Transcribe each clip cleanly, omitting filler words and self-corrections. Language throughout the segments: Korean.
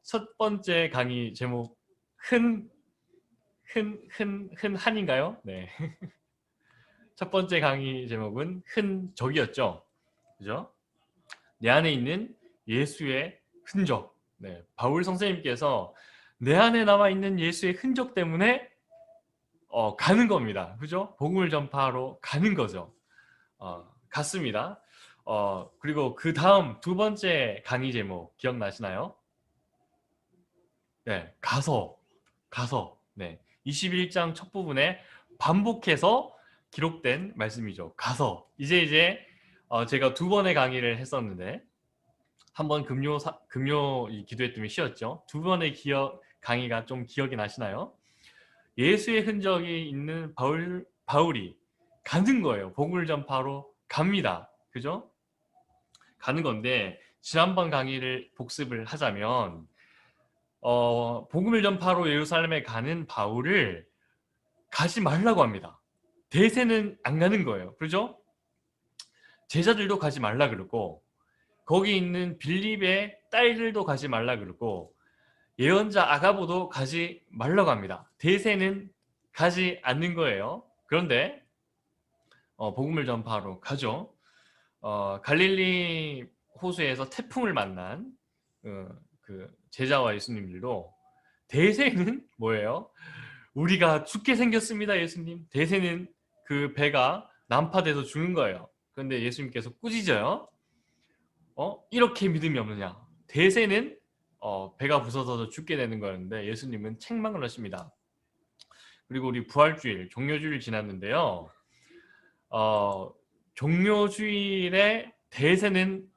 첫 번째 강의 제목 한인가요? 네. 첫 번째 강의 제목은 흔적이었죠. 그죠? 내 안에 있는 예수의 흔적. 네. 바울 선생님께서 내 안에 남아 있는 예수의 흔적 때문에 가는 겁니다. 그죠? 복음을 전파하러 가는 거죠. 갔습니다. 그리고 그 다음 두 번째 강의 제목 기억나시나요? 네, 가서. 네, 21장 첫 부분에 반복해서 기록된 말씀이죠. 가서. 이제 제가 두 번의 강의를 했었는데 한 번 금요 기도회 때문에 쉬었죠. 두 번의 강의가 좀 기억이 나시나요? 예수의 흔적이 있는 바울이 가는 거예요. 복음을 전파로 갑니다. 그죠? 가는 건데 지난번 강의를 복습을 하자면 복음을 전파로 예루살렘에 가는 바울을 가지 말라고 합니다. 대세는 안 가는 거예요. 그죠? 제자들도 가지 말라 그러고 거기 있는 빌립의 딸들도 가지 말라 그러고 예언자 아가보도 가지 말라고 합니다. 대세는 가지 않는 거예요. 그런데 복음을 전파로 가죠. 갈릴리 호수에서 태풍을 만난 그 제자와 예수님들도 대세는 뭐예요? 우리가 죽게 생겼습니다, 예수님. 대세는 그 배가 난파돼서 죽는 거예요. 그런데 예수님께서 꾸짖어요. 이렇게 믿음이 없느냐? 대세는 배가 부서져서 죽게 되는 거였는데 예수님은 책망을 하십니다. 그리고 우리 부활주일, 종료주일 지났는데요. 종료주일의 대세는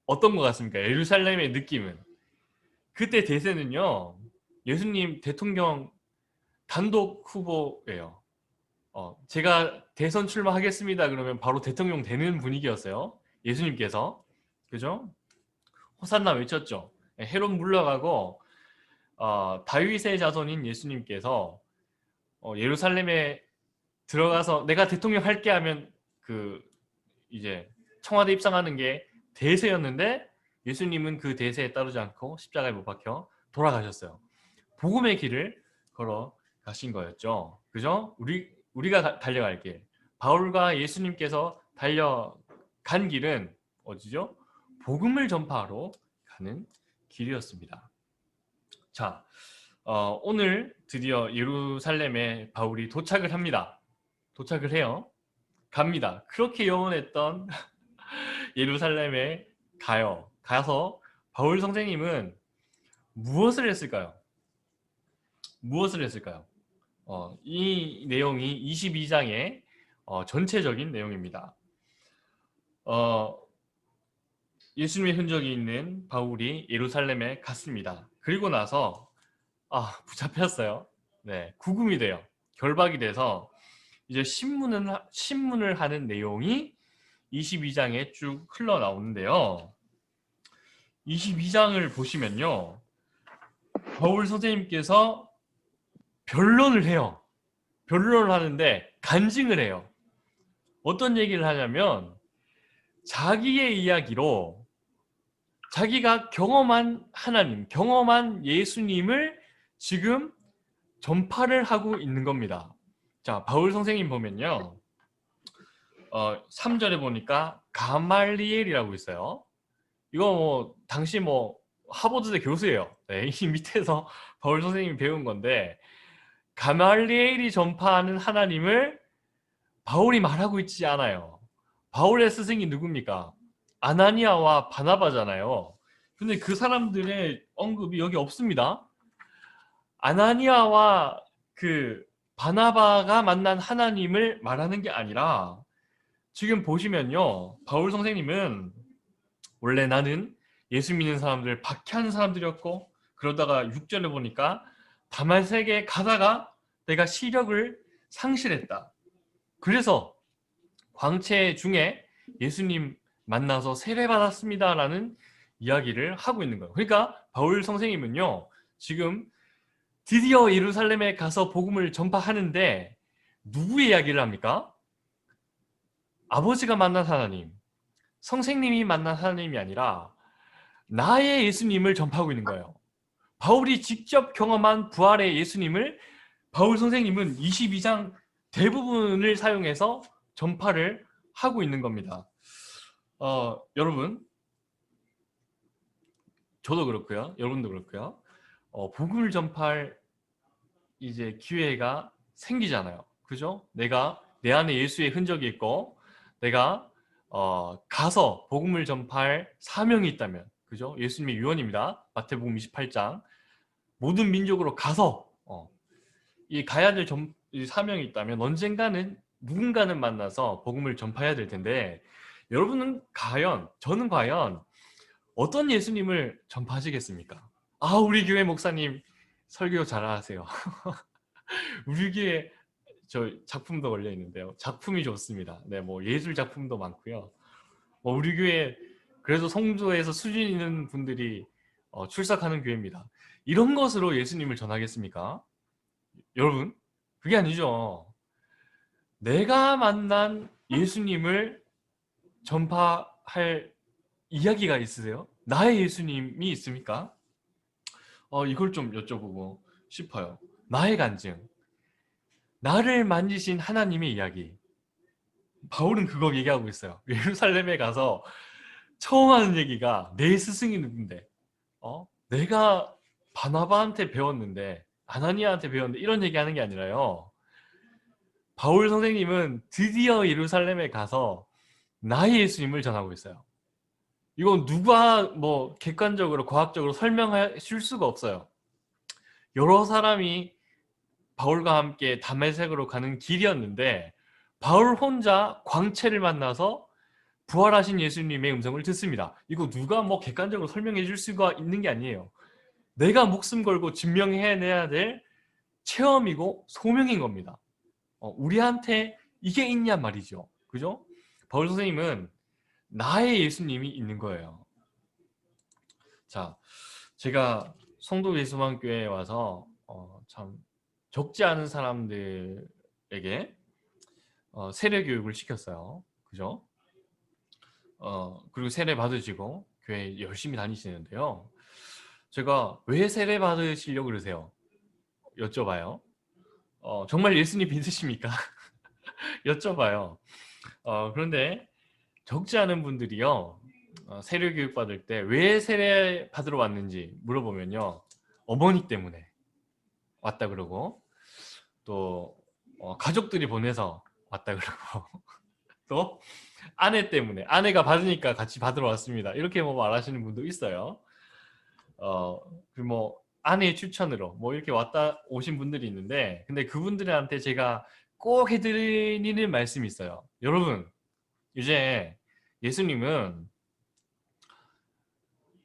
어떤 것 같습니까? 예루살렘의 느낌은. 그때 대세는요. 예수님 대통령 단독 후보예요. 제가 대선 출마하겠습니다. 그러면 바로 대통령 되는 분위기였어요. 예수님께서. 그죠? 호산나 외쳤죠. 헤롯 물러가고 다윗의 자손인 예수님께서 예루살렘에 들어가서 내가 대통령 할게 하면 이제 청와대 입성하는 게 대세였는데 예수님은 그 대세에 따르지 않고 십자가에 못 박혀 돌아가셨어요. 복음의 길을 걸어 가신 거였죠. 그죠? 우리가 달려갈 길. 바울과 예수님께서 달려간 길은 어디죠? 복음을 전파하러 가는 길이었습니다. 자, 오늘 드디어 예루살렘에 바울이 도착을 합니다. 도착을 해요. 갑니다. 그렇게 영원했던 예루살렘에 가서 바울 선생님은 무엇을 했을까요? 이 내용이 22장의 전체적인 내용입니다. 예수님의 흔적이 있는 바울이 예루살렘에 갔습니다. 그리고 나서 붙잡혔어요. 네, 구금이 돼요. 결박이 돼서 이제 신문을 하는 내용이 22장에 쭉 흘러나오는데요. 22장을 보시면요. 바울 선생님께서 변론을 해요. 변론을 하는데 간증을 해요. 어떤 얘기를 하냐면 자기의 이야기로 자기가 경험한 하나님, 경험한 예수님을 지금 전파를 하고 있는 겁니다. 자, 바울 선생님 보면요. 3절에 보니까 가말리엘이라고 있어요. 이거 당시 하버드대 교수예요. 네, 이 밑에서 바울 선생님이 배운 건데 가말리엘이 전파하는 하나님을 바울이 말하고 있지 않아요. 바울의 스승이 누굽니까? 아나니아와 바나바잖아요. 근데 그 사람들의 언급이 여기 없습니다. 아나니아와 바나바가 만난 하나님을 말하는 게 아니라 지금 보시면요. 바울 선생님은 원래 나는 예수 믿는 사람들 박해하는 사람들이었고 그러다가 6절에 보니까 다말섹에 가다가 내가 시력을 상실했다. 그래서 광채 중에 예수님 만나서 세례받았습니다 라는 이야기를 하고 있는 거예요. 그러니까 바울 선생님은요. 지금 드디어 예루살렘에 가서 복음을 전파하는데 누구의 이야기를 합니까? 아버지가 만난 하나님, 선생님이 만난 하나님이 아니라 나의 예수님을 전파하고 있는 거예요. 바울이 직접 경험한 부활의 예수님을 바울 선생님은 22장 대부분을 사용해서 전파를 하고 있는 겁니다. 여러분, 저도 그렇고요. 여러분도 그렇고요. 복음을 전파할 이제 기회가 생기잖아요. 그죠? 내가 내 안에 예수의 흔적이 있고 내가 가서 복음을 전파할 사명이 있다면, 그죠? 예수님의 유언입니다. 마태복음 28장 모든 민족으로 가서 이 가야 될 이 사명이 있다면 언젠가는 누군가는 만나서 복음을 전파해야 될 텐데, 여러분은 과연, 저는 과연 어떤 예수님을 전파하시겠습니까? 우리 교회 목사님 설교 잘하세요. 우리 교회 저 작품도 걸려 있는데요. 작품이 좋습니다. 네, 뭐 예술 작품도 많고요. 우리 교회 그래서 성도에서 수준 있는 분들이 출석하는 교회입니다. 이런 것으로 예수님을 전하겠습니까? 여러분, 그게 아니죠. 내가 만난 예수님을 전파할 이야기가 있으세요? 나의 예수님이 있습니까? 이걸 좀 여쭤보고 싶어요. 나의 간증, 나를 만지신 하나님의 이야기. 바울은 그거 얘기하고 있어요. 예루살렘에 가서 처음 하는 얘기가 내 스승이 누군데, 내가 바나바한테 배웠는데, 아나니아한테 배웠는데, 이런 얘기하는 게 아니라요. 바울 선생님은 드디어 예루살렘에 가서 나의 예수님을 전하고 있어요. 이건 누가 뭐 객관적으로 과학적으로 설명하실 수가 없어요. 여러 사람이 바울과 함께 다메섹으로 가는 길이었는데 바울 혼자 광채를 만나서 부활하신 예수님의 음성을 듣습니다. 이거 누가 뭐 객관적으로 설명해 줄 수가 있는 게 아니에요. 내가 목숨 걸고 증명해내야 될 체험이고 소명인 겁니다. 우리한테 이게 있냔 말이죠. 그죠? 바울 선생님은 나의 예수님이 있는 거예요. 자, 제가 성도 예수만교회에 와서 참 적지 않은 사람들에게 세례 교육을 시켰어요. 그죠? 그리고 세례 받으시고 교회 열심히 다니시는데요. 제가 왜 세례 받으시려고 그러세요? 여쭤봐요. 정말 예수님 믿으십니까? 여쭤봐요. 그런데 적지 않은 분들이요. 세례 교육 받을 때 왜 세례 받으러 왔는지 물어보면요. 어머니 때문에 왔다 그러고, 또 가족들이 보내서 왔다 그러고, 또 아내 때문에, 아내가 받으니까 같이 받으러 왔습니다. 이렇게 뭐 말하시는 분도 있어요. 그리고 뭐 아내의 추천으로 뭐 이렇게 왔다 오신 분들이 있는데, 근데 그분들한테 제가 꼭 해드리는 말씀이 있어요. 여러분, 이제 예수님은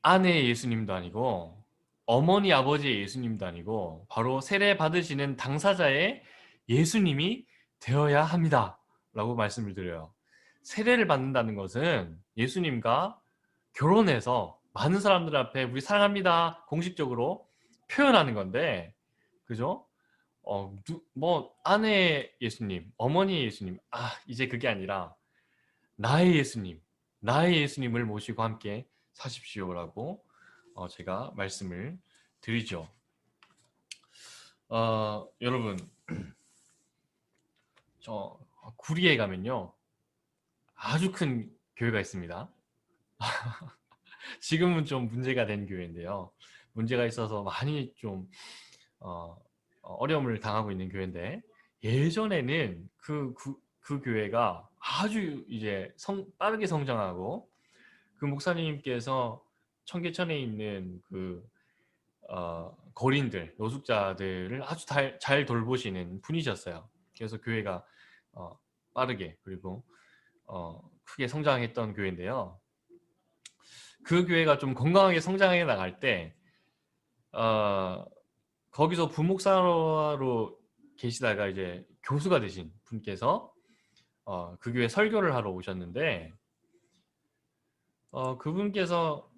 아내의 예수님도 아니고 어머니 아버지의 예수님도 아니고 바로 세례 받으시는 당사자의 예수님이 되어야 합니다 라고 말씀을 드려요. 세례를 받는다는 것은 예수님과 결혼해서 많은 사람들 앞에 우리 사랑합니다 공식적으로 표현하는 건데, 그죠? 뭐 아내의 예수님, 어머니의 예수님, 이제 그게 아니라 나의 예수님, 나의 예수님을 모시고 함께 사십시오라고 제가 말씀을 드리죠. 여러분, 저 구리에 가면요 아주 큰 교회가 있습니다. 지금은 좀 문제가 된 교회인데요. 문제가 있어서 많이 좀 어려움을 당하고 있는 교회인데, 예전에는 그 교회가 아주 이제 빠르게 성장하고 그 목사님께서 청계천에 있는 그 거린들, 노숙자들을 아주 잘 돌보시는 분이셨어요. 그래서 교회가 빠르게 그리고 크게 성장했던 교회인데요. 그 교회가 좀 건강하게 성장해 나갈 때 거기서 부목사로 계시다가 이제 교수가 되신 분께서 그 교회 설교를 하러 오셨는데, 그분께서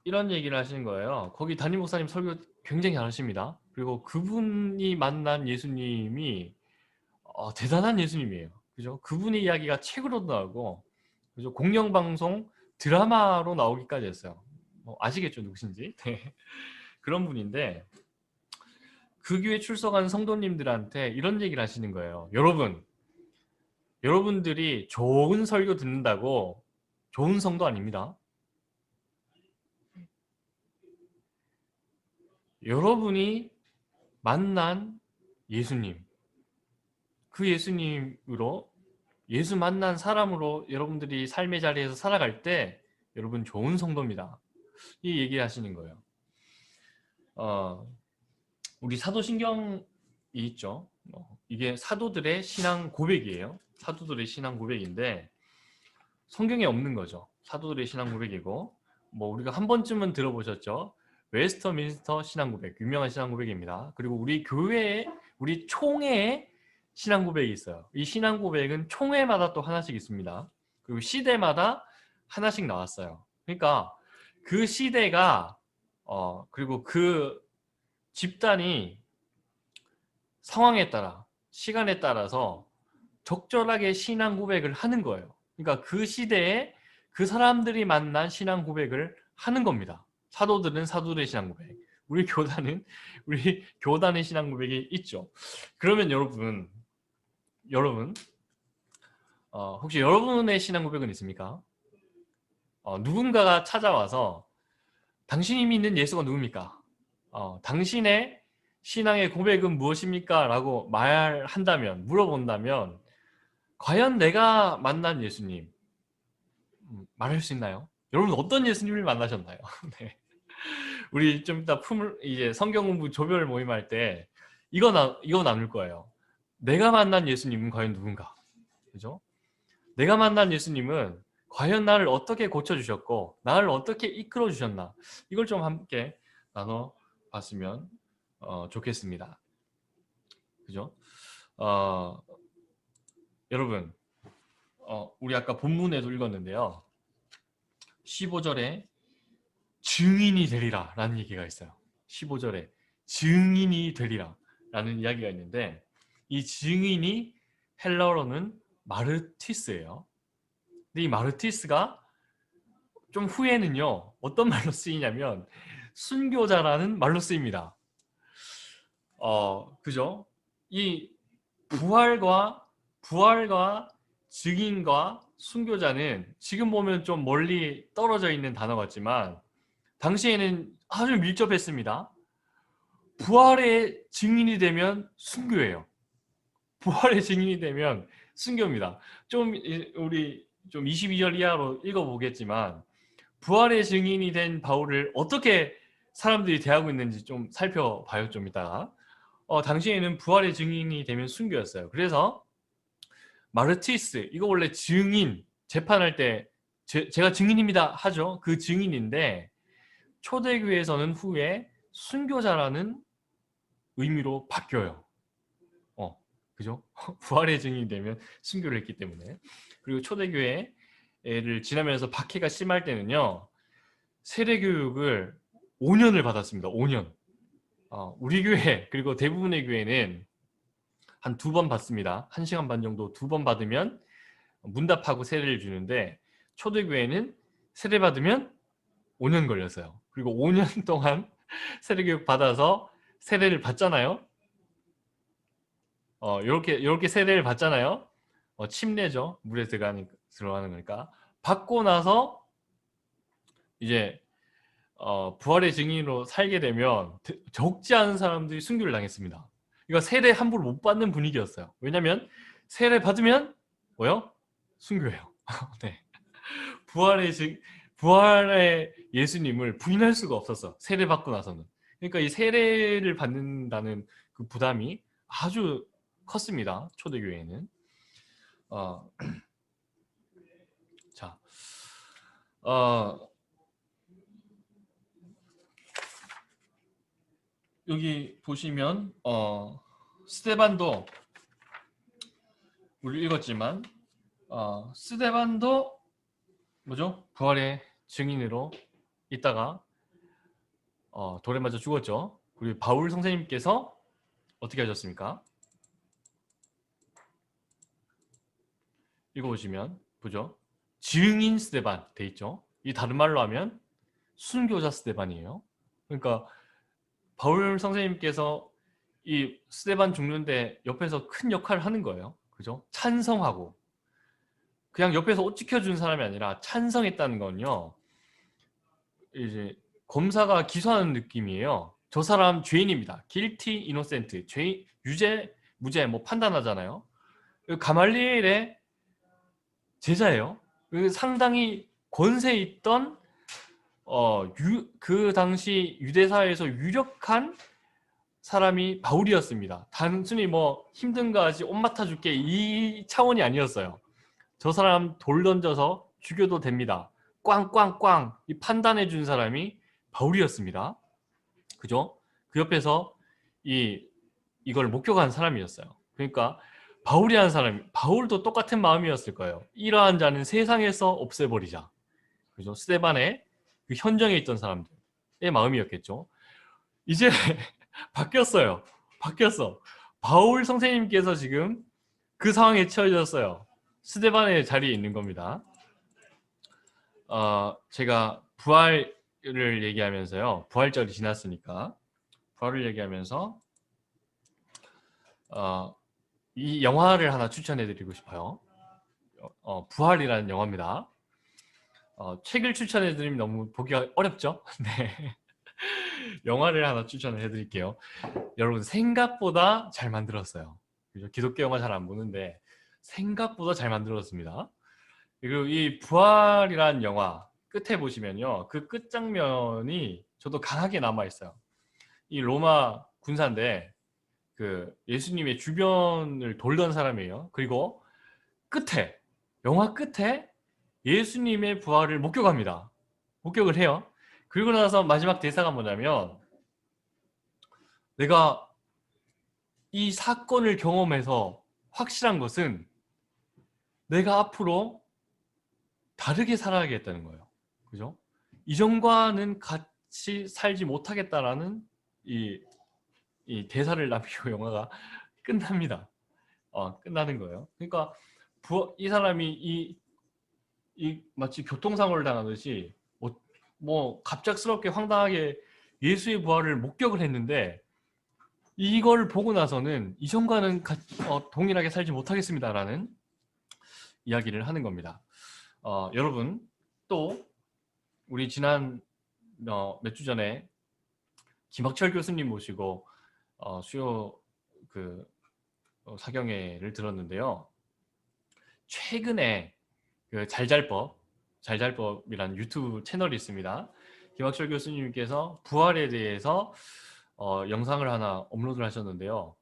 이런 얘기를 하시는 거예요. 거기 담임 목사님 설교 굉장히 잘하십니다. 그리고 그분이 만난 예수님이 대단한 예수님이에요. 그죠? 그분의 이야기가 책으로도 나오고, 그죠? 공영방송 드라마로 나오기까지 했어요. 아시겠죠, 누구신지? 네. 그런 분인데 그 교회 출석한 성도님들한테 이런 얘기를 하시는 거예요. 여러분들이 좋은 설교 듣는다고 좋은 성도 아닙니다. 여러분이 만난 예수님, 그 예수님으로 예수 만난 사람으로 여러분들이 삶의 자리에서 살아갈 때 여러분 좋은 성도입니다. 이 얘기 하시는 거예요. 우리 사도신경이 있죠. 이게 사도들의 신앙 고백이에요. 사도들의 신앙 고백인데 성경에 없는 거죠. 사도들의 신앙 고백이고 뭐 우리가 한 번쯤은 들어보셨죠. 웨스터민스터 신앙 고백, 유명한 신앙 고백입니다. 그리고 우리 교회에 우리 총회에 신앙 고백이 있어요. 이 신앙 고백은 총회마다 또 하나씩 있습니다. 그리고 시대마다 하나씩 나왔어요. 그러니까 그 시대가 그리고 그 집단이 상황에 따라 시간에 따라서 적절하게 신앙 고백을 하는 거예요. 그러니까 그 시대에 그 사람들이 만난 신앙 고백을 하는 겁니다. 사도들은 사도들의 신앙 고백, 우리 교단의 신앙 고백이 있죠. 그러면 여러분 혹시 여러분의 신앙 고백은 있습니까? 누군가가 찾아와서 당신이 믿는 예수가 누굽니까? 당신의 신앙의 고백은 무엇입니까? 라고 물어본다면 과연 내가 만난 예수님 말할 수 있나요? 여러분 어떤 예수님을 만나셨나요? 네. 우리 좀 이따 이제 성경 공부 조별 모임할 때 이거 나눌 거예요. 내가 만난 예수님은 과연 누군가? 그죠? 내가 만난 예수님은 과연 나를 어떻게 고쳐주셨고 나를 어떻게 이끌어 주셨나? 이걸 좀 함께 나눠 봤으면 좋겠습니다. 그죠? 여러분 우리 아까 본문에도 읽었는데요. 15절에 증인이 되리라 라는 얘기가 있어요. 15절에 증인이 되리라 라는 이야기가 있는데 이 증인이 헬라어로는 마르티스예요. 근데 이 마르티스가 좀 후에는요 어떤 말로 쓰이냐면 순교자라는 말로 쓰입니다. 그죠? 이 부활과 증인과 순교자는 지금 보면 좀 멀리 떨어져 있는 단어 같지만 당시에는 아주 밀접했습니다. 부활의 증인이 되면 순교예요. 부활의 증인이 되면 순교입니다. 우리 좀 22절 이하로 읽어보겠지만 부활의 증인이 된 바울을 어떻게 사람들이 대하고 있는지 좀 살펴봐요. 좀 이따가. 당시에는 부활의 증인이 되면 순교였어요. 그래서 마르티스 이거 원래 증인 재판할 때 제가 증인입니다 하죠. 그 증인인데 초대교회에서는 후에 순교자라는 의미로 바뀌어요. 그죠? 부활의 증인이 되면 순교를 했기 때문에. 그리고 초대교회를 지나면서 박해가 심할 때는요. 세례교육을 5년을 받았습니다. 5년. 우리 교회 그리고 대부분의 교회는 한 2번 받습니다. 1시간 반 정도 2번 받으면 문답하고 세례를 주는데 초대교회는 세례 받으면 5년 걸렸어요. 그리고 5년 동안 세례교육 받아서 세례를 받잖아요. 이렇게 세례를 받잖아요. 침례죠. 물에 들어가는 거니까. 받고 나서 이제 부활의 증인으로 살게 되면 적지 않은 사람들이 순교를 당했습니다. 이거 세례 함부로 못 받는 분위기였어요. 왜냐하면 세례 받으면 뭐요? 순교예요. 네. 부활의 예수님을 부인할 수가 없었어. 세례 받고 나서는. 그러니까 이 세례를 받는다는 그 부담이 아주 컸습니다. 초대교회는. 자, 여기 보시면 스데반도 우리 읽었지만 스데반도 뭐죠? 부활의 증인으로 있다가 돌에 맞아 죽었죠. 그리고 바울 선생님께서 어떻게 하셨습니까? 읽어보시면 보죠. 증인 스데반 돼 있죠. 이 다른 말로 하면 순교자 스데반이에요. 그러니까 바울 선생님께서 이 스데반 죽는데 옆에서 큰 역할을 하는 거예요. 그죠? 찬성하고. 그냥 옆에서 옷 지켜준 사람이 아니라 찬성했다는 건요. 이제 검사가 기소하는 느낌이에요. 저 사람 죄인입니다. guilty, innocent. 죄인, 유죄, 무죄 뭐 판단하잖아요. 가말리엘의 제자예요. 상당히 권세 있던 그 당시 유대사회에서 유력한 사람이 바울이었습니다. 단순히 뭐 힘든가 하지 옷 맡아줄게 이 차원이 아니었어요. 저 사람 돌 던져서 죽여도 됩니다. 꽝꽝꽝 이 판단해 준 사람이 바울이었습니다. 그죠? 그 옆에서 이걸 목격한 사람이었어요. 그러니까 바울이라는 사람이 바울도 똑같은 마음이었을 거예요. 이러한 자는 세상에서 없애버리자. 그죠? 스데반의 그 현정에 있던 사람들의 마음이었겠죠. 이제 바뀌었어요. 바뀌었어. 바울 선생님께서 지금 그 상황에 처해졌어요. 스데반의 자리에 있는 겁니다. 제가 부활을 얘기하면서요. 부활절이 지났으니까 부활을 얘기하면서 이 영화를 하나 추천해드리고 싶어요. 부활이라는 영화입니다. 책을 추천해드리면 너무 보기가 어렵죠? 네. 영화를 하나 추천을 해드릴게요. 여러분 생각보다 잘 만들었어요. 그죠? 기독교 영화 잘 안 보는데 생각보다 잘 만들었습니다. 그리고 이 부활이라는 영화 끝에 보시면요. 그 끝장면이 저도 강하게 남아있어요. 이 로마 군사인데 그 예수님의 주변을 돌던 사람이에요. 그리고 끝에 영화 끝에 예수님의 부활을 목격합니다. 목격을 해요. 그리고 나서 마지막 대사가 뭐냐면 내가 이 사건을 경험해서 확실한 것은 내가 앞으로 다르게 살아야겠다는 거예요. 그죠? 이전과는 같이 살지 못하겠다라는 이 대사를 남기고 영화가 끝납니다. 끝나는 거예요. 그러니까 이 사람이 마치 교통사고를 당하듯이 뭐 갑작스럽게 황당하게 예수의 부활을 목격을 했는데 이걸 보고 나서는 이전과는 동일하게 살지 못하겠습니다라는 이야기를 하는 겁니다. 여러분 또 우리 지난 몇 주 전에 김학철 교수님 모시고 수요 그 사경회를 들었는데요. 최근에 그 잘잘법이라는 유튜브 채널이 있습니다. 김학철 교수님께서 부활에 대해서 영상을 하나 업로드를 하셨는데요.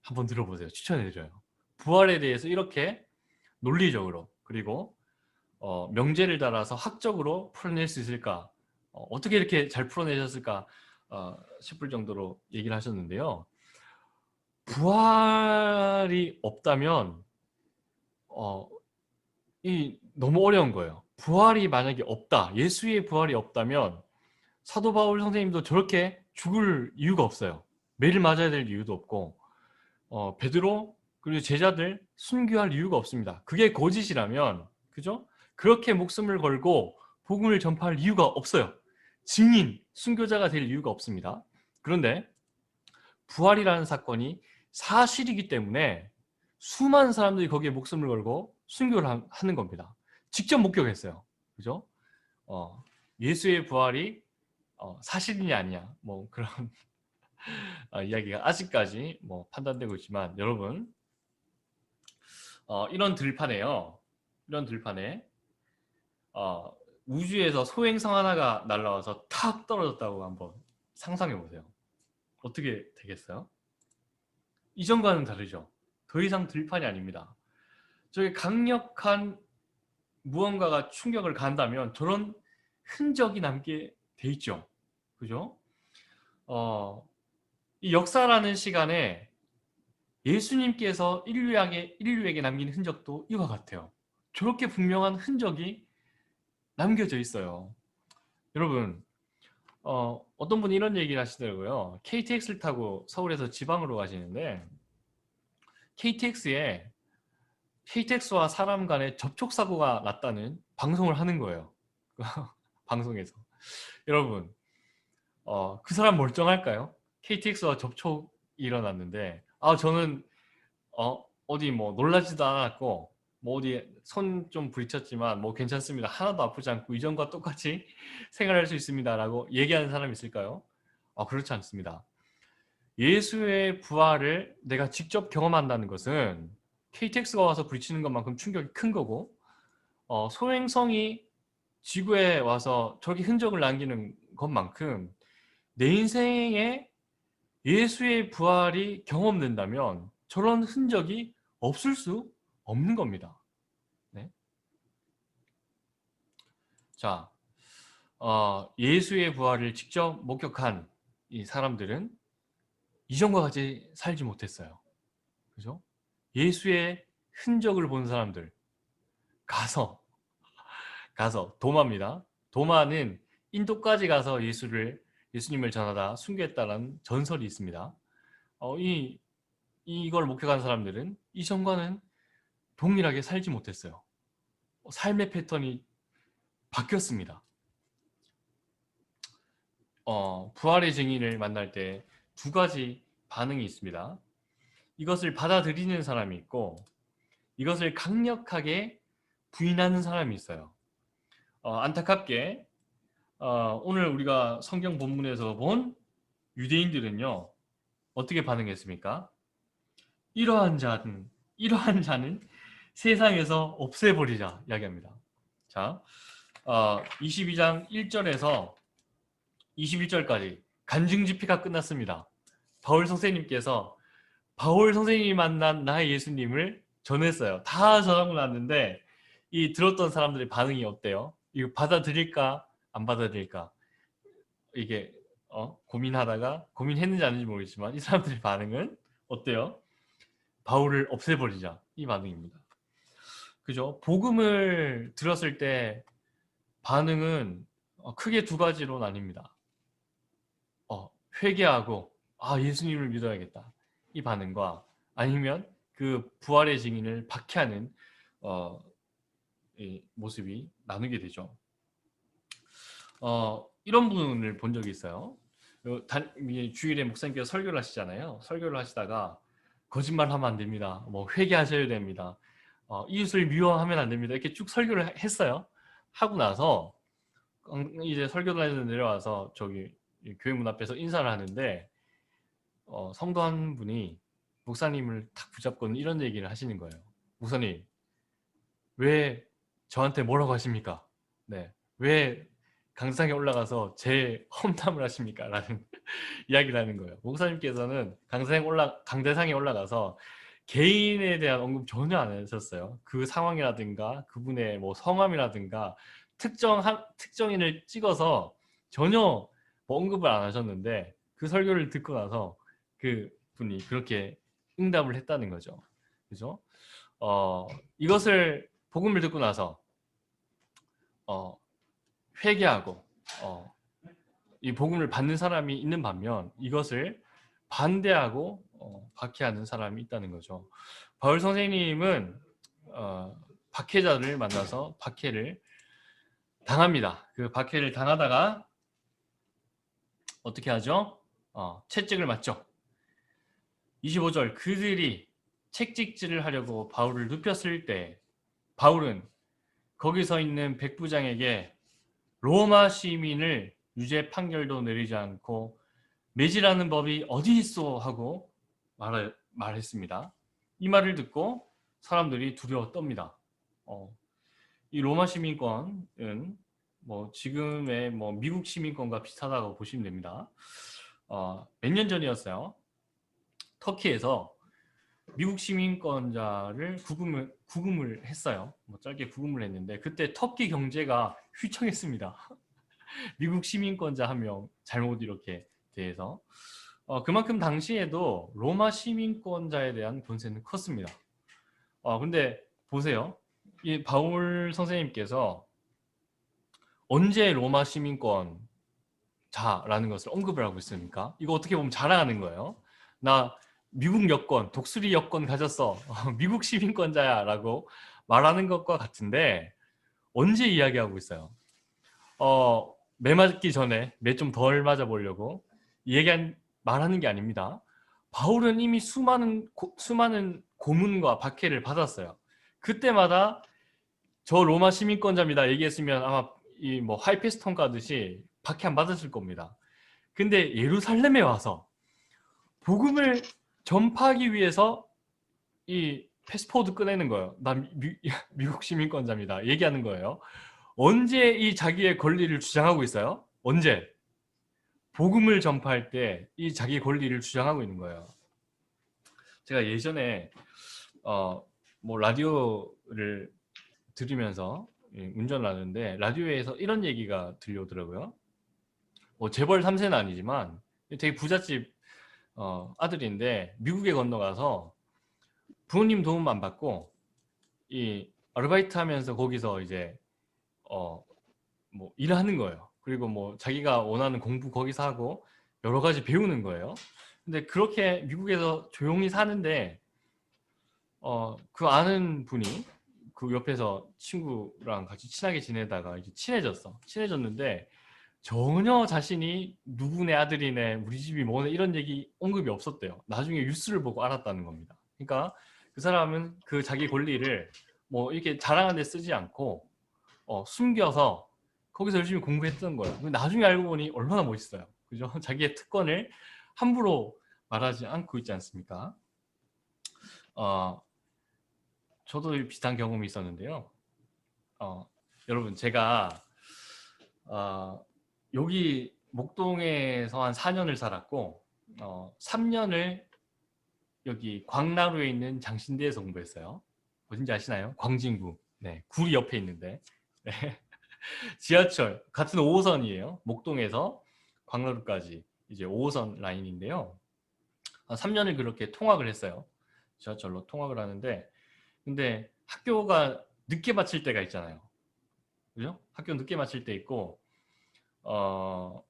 한번 들어보세요. 추천해드려요. 부활에 대해서 이렇게 논리적으로 그리고 명제를 따라서 학적으로 풀어낼 수 있을까? 어떻게 이렇게 잘 풀어내셨을까? 싶을 정도로 얘기를 하셨는데요. 부활이 없다면 너무 어려운 거예요. 부활이 만약에 없다, 예수의 부활이 없다면 사도 바울 선생님도 저렇게 죽을 이유가 없어요. 매일 맞아야 될 이유도 없고 베드로 그리고 제자들 순교할 이유가 없습니다. 그게 거짓이라면 그죠? 그렇게 목숨을 걸고 복음을 전파할 이유가 없어요. 증인, 순교자가 될 이유가 없습니다. 그런데 부활이라는 사건이 사실이기 때문에 수많은 사람들이 거기에 목숨을 걸고 순교를 하는 겁니다. 직접 목격했어요. 그죠? 예수의 부활이 사실이냐 아니냐 뭐 그런 이야기가 아직까지 뭐 판단되고 있지만 여러분 이런 들판에요. 이런 들판에 우주에서 소행성 하나가 날라와서 탁 떨어졌다고 한번 상상해 보세요. 어떻게 되겠어요? 이전과는 다르죠. 더 이상 들판이 아닙니다. 저기 강력한 무언가가 충격을 간다면 저런 흔적이 남게 돼 있죠. 그죠? 이 역사라는 시간에 예수님께서 인류에게 남긴 흔적도 이와 같아요. 저렇게 분명한 흔적이 남겨져 있어요. 여러분, 어떤 분이 이런 얘기를 하시더라고요. KTX를 타고 서울에서 지방으로 가시는데 KTX와 사람 간의 접촉사고가 났다는 방송을 하는 거예요. 방송에서. 여러분, 그 사람 멀쩡할까요? KTX와 접촉이 일어났는데 저는 어디 뭐 놀라지도 않았고 뭐 어디 손 좀 부딪혔지만 뭐 괜찮습니다. 하나도 아프지 않고 이전과 똑같이 생활할 수 있습니다라고 얘기하는 사람이 있을까요? 그렇지 않습니다. 예수의 부활을 내가 직접 경험한다는 것은 KTX가 와서 부딪히는 것만큼 충격이 큰 거고 소행성이 지구에 와서 저렇게 흔적을 남기는 것만큼 내 인생에 예수의 부활이 경험된다면 저런 흔적이 없을 수 없는 겁니다. 네. 자, 예수의 부활을 직접 목격한 이 사람들은 이전과 같이 살지 못했어요. 그죠? 예수의 흔적을 본 사람들 가서 도마입니다. 도마는 인도까지 가서 예수님을 전하다 순교했다는 전설이 있습니다. 이걸 목격한 사람들은 이전과는 동일하게 살지 못했어요. 삶의 패턴이 바뀌었습니다. 부활의 증인을 만날 때 두 가지 반응이 있습니다. 이것을 받아들이는 사람이 있고 이것을 강력하게 부인하는 사람이 있어요. 안타깝게 오늘 우리가 성경 본문에서 본 유대인들은요. 어떻게 반응했습니까? 이러한 자는 세상에서 없애버리자 이야기합니다. 자, 22장 1절에서 21절까지 간증 집회가 끝났습니다. 바울 선생님께서 바울 선생님이 만난 나의 예수님을 전했어요. 다 전하고 났는데 이 들었던 사람들의 반응이 어때요? 이거 받아들일까 안 받아들일까 이게 고민했는지 아닌지 모르겠지만 이 사람들의 반응은 어때요? 바울을 없애버리자 이 반응입니다. 그죠? 복음을 들었을 때 반응은 크게 두 가지로 나뉩니다. 회개하고 예수님을 믿어야겠다 이 반응과 아니면 그 부활의 증인을 박해하는 이 모습이 나누게 되죠. 이런 분을 본 적이 있어요. 주일에 목사님께서 설교를 하시잖아요. 설교를 하시다가 거짓말하면 안 됩니다. 뭐 회개하셔야 됩니다. 이웃을 미워하면 안 됩니다. 이렇게 쭉 설교를 했어요. 하고 나서 이제 설교단에서 내려와서 저기 교회 문 앞에서 인사를 하는데 성도 한 분이 목사님을 탁 붙잡고는 이런 얘기를 하시는 거예요. 목사님, 왜 저한테 뭐라고 하십니까? 네, 왜 강상에 올라가서 제 험담을 하십니까? 라는 이야기를 하는 거예요. 목사님께서는 강대상에 올라가서 개인에 대한 언급 전혀 안 하셨어요. 그 상황이라든가 그분의 뭐 성함이라든가 특정인을 찍어서 전혀 뭐 언급을 안 하셨는데 그 설교를 듣고 나서 그 분이 그렇게 응답을 했다는 거죠. 그죠? 이것을 복음을 듣고 나서 회개하고 이 복음을 받는 사람이 있는 반면 이것을 반대하고 박해하는 사람이 있다는 거죠. 바울 선생님은 박해자들을 만나서 박해를 당합니다. 그 박해를 당하다가 어떻게 하죠? 채찍을 맞죠. 25절 그들이 채찍질을 하려고 바울을 눕혔을 때 바울은 거기 서 있는 백부장에게 로마 시민을 유죄 판결도 내리지 않고 매질하는 법이 어디 있어 하고 말했습니다. 이 말을 듣고 사람들이 두려워 떱니다. 이 로마 시민권은 뭐 지금의 뭐 미국 시민권과 비슷하다고 보시면 됩니다. 몇 년 전이었어요. 터키에서 미국 시민권자를 구금을 했어요. 뭐 짧게 구금을 했는데 그때 터키 경제가 휘청했습니다. 미국 시민권자 한 명 잘못 이렇게 대해서 그만큼 당시에도 로마 시민권자에 대한 권세는 컸습니다. 근데 보세요. 이 바울 선생님께서 언제 로마 시민권 자라는 것을 언급을 하고 있습니까? 이거 어떻게 보면 자랑하는 거예요. 나 미국 여권, 독수리 여권 가졌어. 미국 시민권자야 라고 말하는 것과 같은데 언제 이야기하고 있어요? 매 맞기 전에 매 좀 덜 맞아보려고 말하는 게 아닙니다. 바울은 이미 수많은 고문과 박해를 받았어요. 그때마다 저 로마 시민권자입니다 얘기했으면 아마 이 뭐 하이패스톤 가듯이 박해 안 받았을 겁니다. 근데 예루살렘에 와서 복음을 전파하기 위해서 이 패스포드 꺼내는 거예요. 난 미국 시민권자입니다. 얘기하는 거예요. 언제 이 자기의 권리를 주장하고 있어요? 언제? 복음을 전파할 때 이 자기 권리를 주장하고 있는 거예요. 제가 예전에 뭐 라디오를 들으면서 운전을 하는데 라디오에서 이런 얘기가 들려오더라고요. 뭐 재벌 3세는 아니지만 되게 부잣집 아들인데 미국에 건너가서 부모님 도움 안 받고 이 아르바이트 하면서 거기서 이제 뭐 일을 하는 거예요. 그리고 뭐 자기가 원하는 공부 거기서 하고 여러 가지 배우는 거예요. 근데 그렇게 미국에서 조용히 사는데 그 아는 분이 그 옆에서 친구랑 같이 친하게 지내다가 이제 친해졌는데 전혀 자신이 누구네 아들이네 우리 집이 뭐네 이런 얘기 언급이 없었대요. 나중에 뉴스를 보고 알았다는 겁니다. 그러니까 그 사람은 그 자기 권리를 뭐 이렇게 자랑하는 데 쓰지 않고 숨겨서 거기서 열심히 공부했던 거예요. 나중에 알고 보니 얼마나 멋있어요. 그죠? 자기의 특권을 함부로 말하지 않고 있지 않습니까? 저도 비슷한 경험이 있었는데요. 여러분 제가 여기 목동에서 한 4년을 살았고 3년을 여기 광나루에 있는 장신대에서 공부했어요. 어딘지 아시나요? 광진구. 네, 구리 옆에 있는데 네. 지하철 같은 5호선이에요. 목동에서 광나루까지 이제 5호선 라인인데요. 3년을 그렇게 통학을 했어요. 지하철로 통학을 하는데 근데 학교가 늦게 마칠 때가 있잖아요. 그죠? 학교 늦게 마칠 때 있고 뭐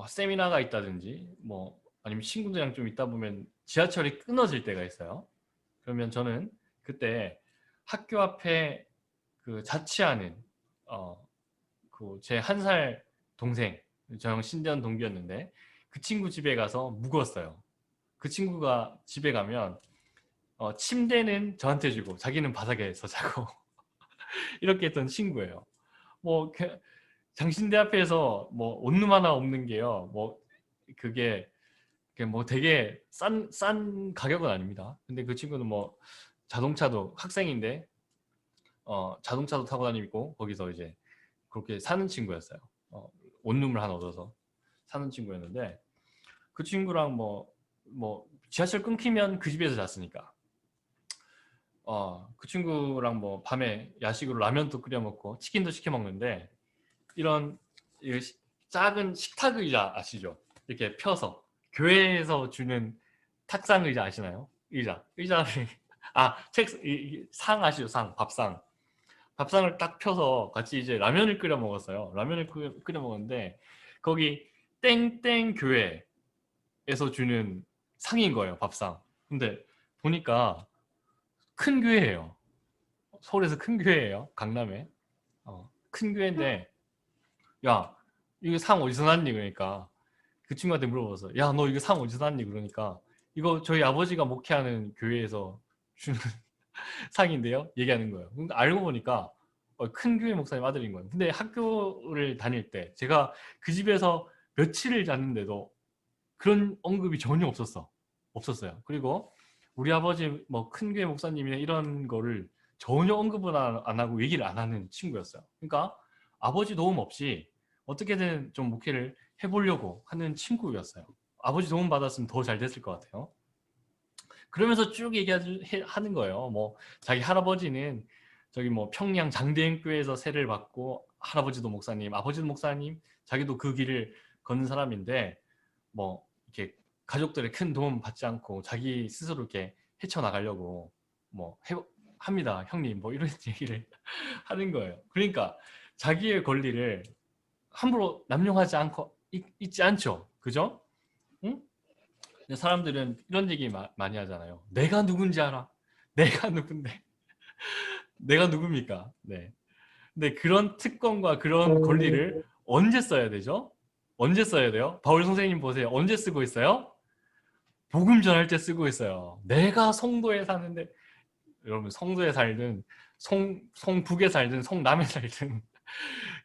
세미나가 있다든지 뭐 아니면 친구들이랑 좀 있다 보면 지하철이 끊어질 때가 있어요. 그러면 저는 그때 학교 앞에 그 자취하는 그 제 1살 동생 저형 신대원 동기였는데 그 친구 집에 가서 묵었어요. 그 친구가 집에 가면 침대는 저한테 주고 자기는 바닥에서 자고 이렇게 했던 친구예요. 뭐 장신대 앞에서 뭐 원룸 하나 없는 게요. 뭐 그게 뭐 되게 싼 가격은 아닙니다. 근데 그 친구는 뭐 자동차도 학생인데 자동차도 타고 다니고 거기서 이제 그렇게 사는 친구였어요. 원룸을 하나 얻어서 사는 친구였는데 그 친구랑 뭐 지하철 끊기면 그 집에서 잤으니까 그 친구랑 뭐 밤에 야식으로 라면도 끓여 먹고 치킨도 시켜 먹는데 이런 작은 식탁 의자 아시죠? 이렇게 펴서 교회에서 주는 탁상 의자 아시나요? 의자를 상 아시죠? 밥상을 딱 펴서 같이 이제 라면을 끓여 먹었어요. 라면을 끓여 먹었는데 거기 땡땡 교회에서 주는 상인 거예요. 밥상. 근데 보니까 큰 교회예요. 서울에서 큰 교회예요. 강남에. 큰 교회인데 야 이거 상 어디서 났니? 그러니까 그 친구한테 물어봤어. 야 너 이거 상 어디서 났니? 그러니까 이거 저희 아버지가 목회하는 교회에서 주는 상인데요. 얘기하는 거예요. 근데 알고 보니까 큰 교회 목사님 아들인 거예요. 근데 학교를 다닐 때 제가 그 집에서 며칠을 잤는데도 그런 언급이 전혀 없었어요. 그리고 우리 아버지 뭐 큰 교회 목사님이나 이런 거를 전혀 언급을 안 하고 얘기를 안 하는 친구였어요. 그러니까 아버지 도움 없이 어떻게든 좀 목회를 해보려고 하는 친구였어요. 아버지 도움 받았으면 더 잘 됐을 것 같아요. 그러면서 쭉 얘기하는 거예요. 뭐 자기 할아버지는 저기 뭐 평양 장대행교회에서 세를 받고 할아버지도 목사님, 아버지도 목사님, 자기도 그 길을 걷는 사람인데 뭐 이렇게 가족들의 큰 도움 받지 않고 자기 스스로 이렇게 헤쳐나가려고 뭐 합니다. 형님 뭐 이런 얘기를 하는 거예요. 그러니까 자기의 권리를 함부로 남용하지 않고 있지 않죠. 그죠? 응? 근데 사람들은 이런 얘기 많이 하잖아요. 내가 누군지 알아. 내가 누군데. 내가 누굽니까? 네. 근데 그런 특권과 그런 권리를 언제 써야 되죠? 언제 써야 돼요? 바울 선생님 보세요. 언제 쓰고 있어요? 복음 전할 때 쓰고 있어요. 내가 성도에 사는데, 여러분 성도에 살든 성북에 살든 성남에 살든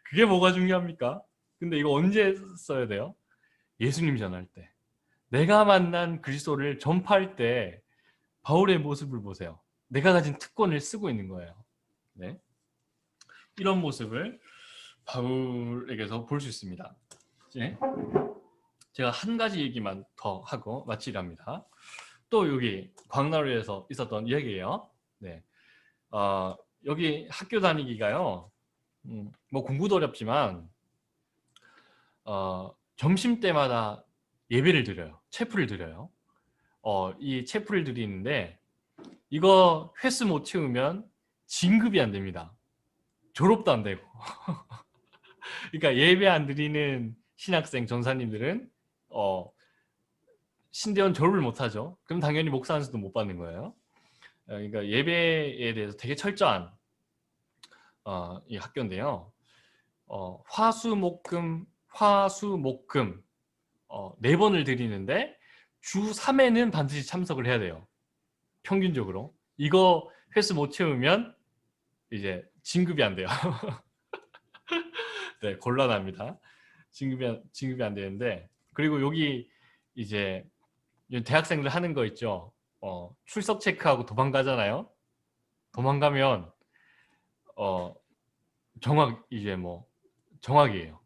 그게 뭐가 중요합니까? 근데 이거 언제 써야 돼요? 예수님 전할 때. 내가 만난 그리스도를 전파할 때 바울의 모습을 보세요. 내가 가진 특권을 쓰고 있는 거예요. 네. 이런 모습을 바울에게서 볼 수 있습니다. 이제 제가 한 가지 얘기만 더 하고 마치랍니다. 또 여기 광나루에서 있었던 이야기예요. 네. 여기 학교 다니기가요. 뭐 공부도 어렵지만 점심 때마다 예배를 드려요. 체프를 드려요. 이 체프를 드리는데 이거 횟수 못 채우면 진급이 안 됩니다. 졸업도 안 되고. 그러니까 예배 안 드리는 신학생 전사님들은 신대원 졸업을 못 하죠. 그럼 당연히 목사 안수도 못 받는 거예요. 그러니까 예배에 대해서 되게 철저한 이 학교인데요. 화수목금 네 번을 드리는데 주 3회는 반드시 참석을 해야 돼요. 평균적으로. 이거 횟수 못 채우면 이제 진급이 안 돼요. 네, 곤란합니다. 진급이 안 되는데, 그리고 여기 이제 대학생들 하는 거 있죠. 출석 체크하고 도망가잖아요. 도망가면 이제 뭐 정확이에요.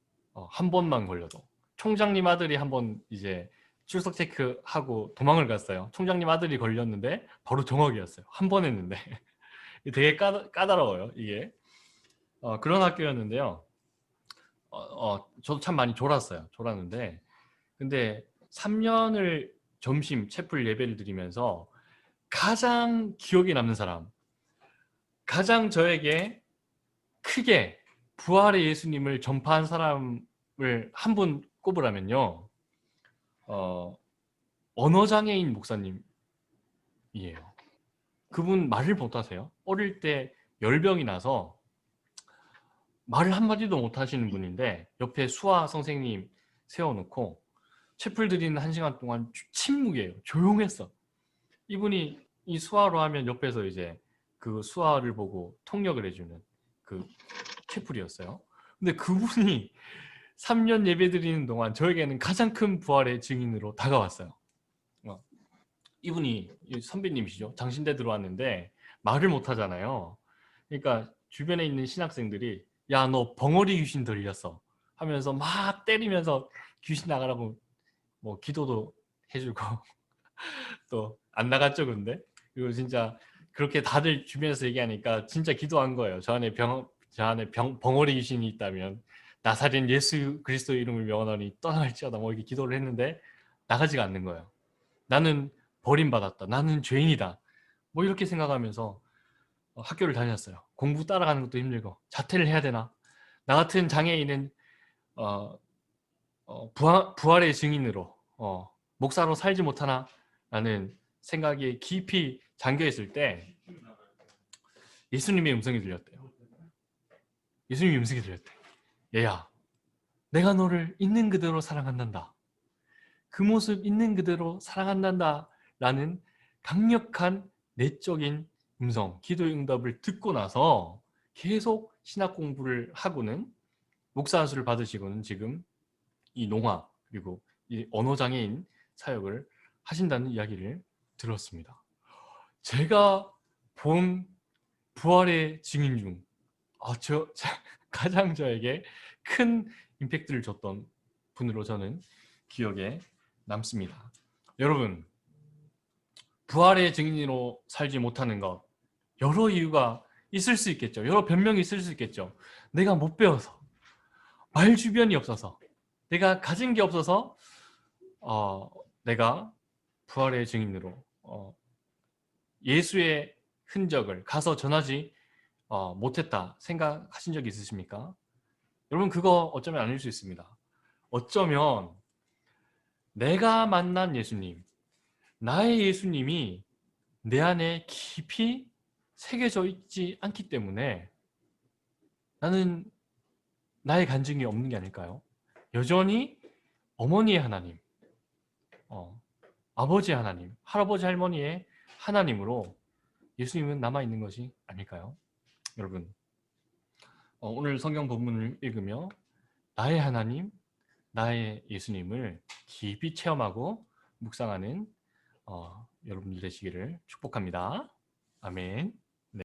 한 번만 걸려도. 총장님 아들이 한 번 이제 출석 체크하고 도망을 갔어요. 총장님 아들이 걸렸는데 바로 정확이었어요. 한 번 했는데. 되게 까다로워요, 이게. 그런 학교였는데요. 저도 참 많이 졸았는데, 근데 3년을 점심 채플 예배를 드리면서 가장 기억에 남는 사람, 가장 저에게 크게 부활의 예수님을 전파한 사람을 한 분 꼽으라면요, 언어장애인 목사님이에요. 그분 말을 못하세요. 어릴 때 열병이 나서 말을 한마디도 못하시는 분인데 옆에 수화 선생님 세워놓고 채플 드리는 1시간 동안 침묵이에요. 조용했어. 이분이 이 수화로 하면 옆에서 이제 그 수화를 보고 통역을 해주는 그 채플이었어요. 근데 그분이 3년 예배 드리는 동안 저에게는 가장 큰 부활의 증인으로 다가왔어요. 이분이 선배님이시죠. 장신대 들어왔는데 말을 못하잖아요. 그러니까 주변에 있는 신학생들이 야, 너 벙어리 귀신 들렸어 하면서 막 때리면서 귀신 나가라고 뭐 기도도 해주고 또 안 나갔죠, 근데. 그리고 진짜 그렇게 다들 주변에서 얘기하니까 진짜 기도한 거예요. 저 안에 벙어리 귀신이 있다면 나사렛 예수 그리스도 이름을 명하노니 떠날지어다, 뭐 이렇게 기도를 했는데 나가지가 않는 거예요. 나는 버림받았다. 나는 죄인이다. 뭐 이렇게 생각하면서 학교를 다녔어요. 공부 따라가는 것도 힘들고 자퇴를 해야 되나? 나 같은 장애인은 부활의 증인으로 목사로 살지 못하나? 라는 생각이 깊이 잠겨있을 때 예수님의 음성이 들렸대요. 예수님의 음성이 들렸대. 얘야, 내가 너를 있는 그대로 사랑한단다. 그 모습 있는 그대로 사랑한단다. 라는 강력한 내적인 음성, 기도의 응답을 듣고 나서 계속 신학 공부를 하고는 목사 안수를 받으시고는 지금 이 농화 그리고 이 언어장애인 사역을 하신다는 이야기를 들었습니다. 제가 본 부활의 증인 중 가장 저에게 큰 임팩트를 줬던 분으로 저는 기억에 남습니다. 여러분, 부활의 증인으로 살지 못하는 것 여러 이유가 있을 수 있겠죠. 여러 변명이 있을 수 있겠죠. 내가 못 배워서, 말 주변이 없어서, 내가 가진 게 없어서 내가 부활의 증인으로 예수의 흔적을 가서 전하지 못했다 생각하신 적이 있으십니까? 여러분, 그거 어쩌면 아닐 수 있습니다. 어쩌면 내가 만난 예수님, 나의 예수님이 내 안에 깊이 새겨져 있지 않기 때문에 나는 나의 간증이 없는 게 아닐까요? 여전히 어머니의 하나님, 아버지의 하나님, 할아버지 할머니의 하나님으로 예수님은 남아있는 것이 아닐까요? 여러분, 오늘 성경 본문을 읽으며 나의 하나님, 나의 예수님을 깊이 체험하고 묵상하는 여러분들 되시기를 축복합니다. 아멘.